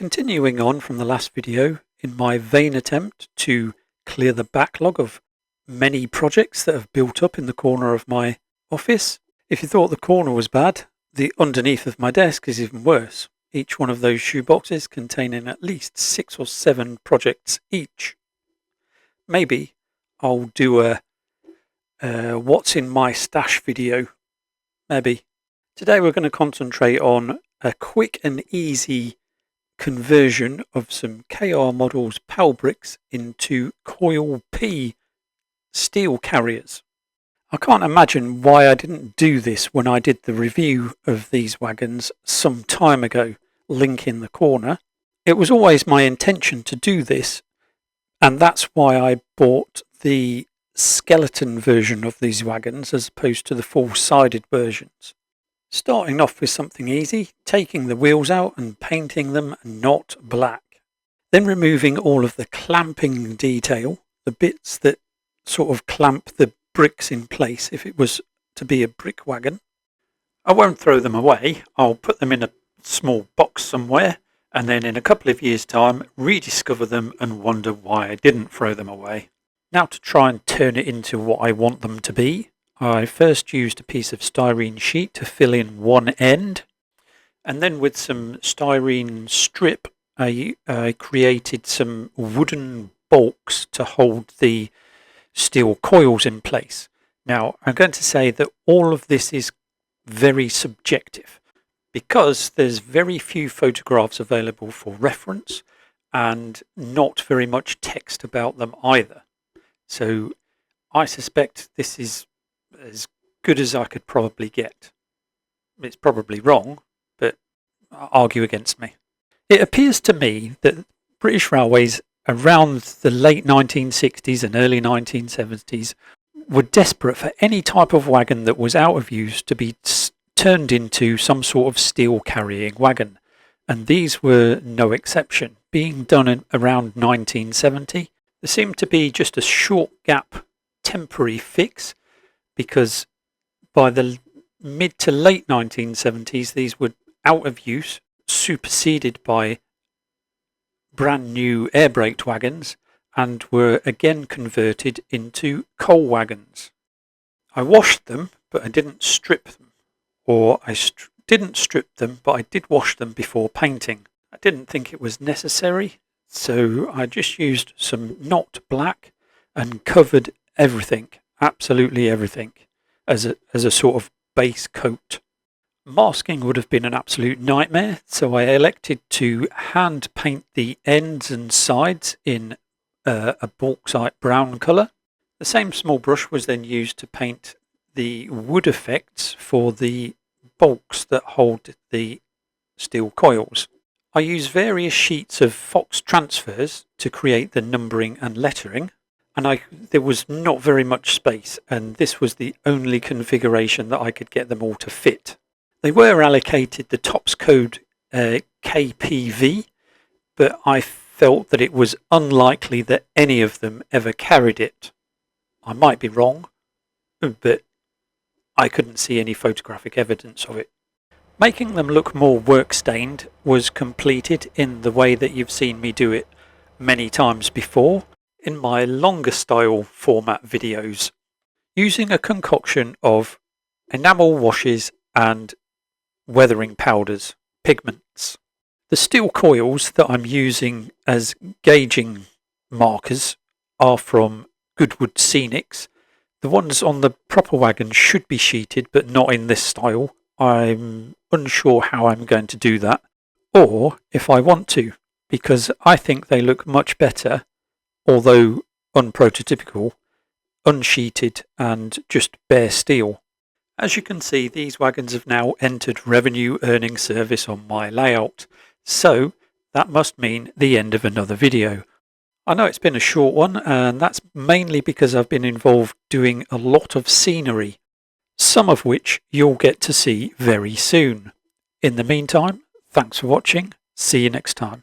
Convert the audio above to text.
Continuing on from the last video, in my vain attempt to clear the backlog of many projects that have built up in the corner of my office. If you thought the corner was bad, the underneath of my desk is even worse. Each one of those shoeboxes containing at least 6 or 7 projects each. Maybe I'll do a what's in my stash video. Maybe. Today we're going to concentrate on a quick and easy conversion of some KR Models PAL bricks into Coil P steel carriers. I can't imagine why I didn't do this when I did the review of these wagons some time ago, link in the corner. It was always my intention to do this, and that's why I bought the skeleton version of these wagons as opposed to the full-sided versions. Starting off with something easy, taking the wheels out and painting them not black. Then removing all of the clamping detail, the bits that sort of clamp the bricks in place if it was to be a brick wagon. I won't throw them away, I'll put them in a small box somewhere and then in a couple of years' time rediscover them and wonder why I didn't throw them away. Now to try and turn it into what I want them to be, I first used a piece of styrene sheet to fill in one end, and then with some styrene strip I created some wooden bulks to hold the steel coils in place. Now I'm going to say that all of this is very subjective because there's very few photographs available for reference and not very much text about them either. So I suspect this is as good as I could probably get. It's probably wrong, but argue against me. It appears to me that British Railways around the late 1960s and early 1970s were desperate for any type of wagon that was out of use to be turned into some sort of steel carrying wagon, and these were no exception. Being done in around 1970, there seemed to be just a short gap temporary fix, because by the mid to late 1970s these were out of use, superseded by brand new air braked wagons, and were again converted into coal wagons. I washed them, but I didn't strip them, or I didn't strip them, but I did wash them before painting. I didn't think it was necessary, so I just used some not black and covered everything, absolutely everything, as a sort of base coat. Masking would have been an absolute nightmare, so I elected to hand paint the ends and sides in a bauxite brown colour. The same small brush was then used to paint the wood effects for the bulks that hold the steel coils. I used various sheets of Fox transfers to create the numbering and lettering, and there was not very much space, and this was the only configuration that I could get them all to fit. They were allocated the TOPS code KPV, but I felt that it was unlikely that any of them ever carried it. I might be wrong, but I couldn't see any photographic evidence of it. Making them look more work-stained was completed in the way that you've seen me do it many times before in my longer style format videos, using a concoction of enamel washes and weathering powders, pigments. The steel coils that I'm using as gauging markers are from Goodwood Scenics. The ones on the proper wagon should be sheeted, but not in this style. I'm unsure how I'm going to do that, or if I want to, because I think they look much better, although unprototypical, unsheeted and just bare steel. As you can see, these wagons have now entered revenue earning service on my layout, so that must mean the end of another video. I know it's been a short one, and that's mainly because I've been involved doing a lot of scenery, some of which you'll get to see very soon. In the meantime, thanks for watching, see you next time.